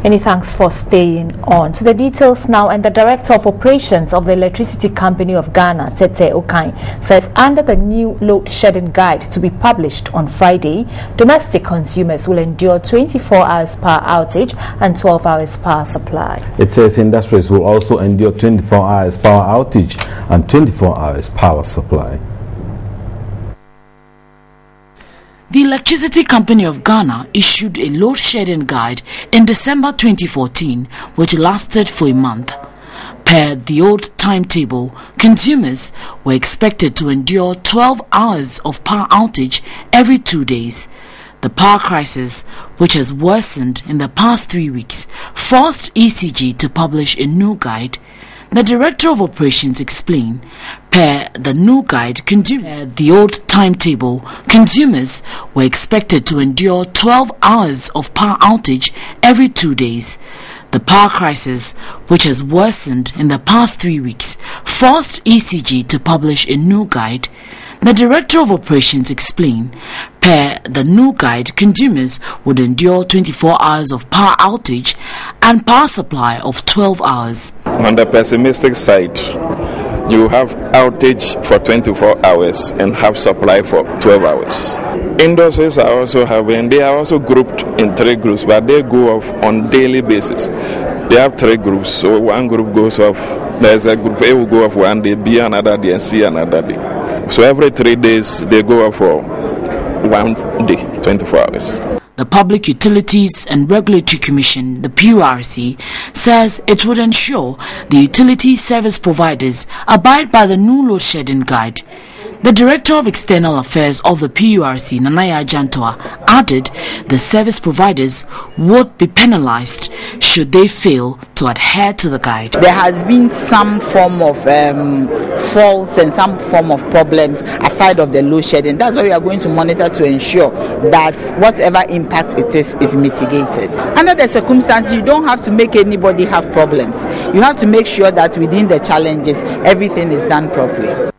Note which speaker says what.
Speaker 1: Many thanks for staying on. To the details now, and the Director of Operations of the Electricity Company of Ghana, Tete Okai, says under the new load shedding guide to be published on Friday, domestic consumers will endure 24 hours power outage and 12 hours power supply.
Speaker 2: It says industries will also endure 24 hours power outage and 24 hours power supply.
Speaker 3: The Electricity Company of Ghana issued a load shedding guide in December 2014, which lasted for a month. Per the old timetable, consumers were expected to endure 12 hours of power outage every 2 days. The power crisis, which has worsened in the past 3 weeks, forced ECG to publish a new guide. The Director of Operations explained, per the new guide, the old timetable, consumers were expected to endure 12 hours of power outage every 2 days. The power crisis, which has worsened in the past 3 weeks, forced ECG to publish a new guide. The Director of Operations explained, per the new guide, consumers would endure 24 hours of power outage and power supply of 12 hours.
Speaker 4: On the pessimistic side, you have outage for 24 hours and have supply for 12 hours. Industries are also they are also grouped in 3 groups, but they go off on daily basis. They have 3 groups, so one group goes off, there's a group A will go off one day, B another day, and C another day. So every 3 days they go off for 1 day, 24 hours.
Speaker 3: The Public Utilities and Regulatory Commission, the PURC, says it would ensure the utility service providers abide by the new load shedding guide. The Director of External Affairs of the PURC, Nanaya Jantoa, added the service providers would be penalized should they fail to adhere to the guide.
Speaker 5: There has been some form of faults and some form of problems aside of the load shedding. That's why we are going to monitor to ensure that whatever impact it is mitigated. Under the circumstances, you don't have to make anybody have problems. You have to make sure that within the challenges, everything is done properly.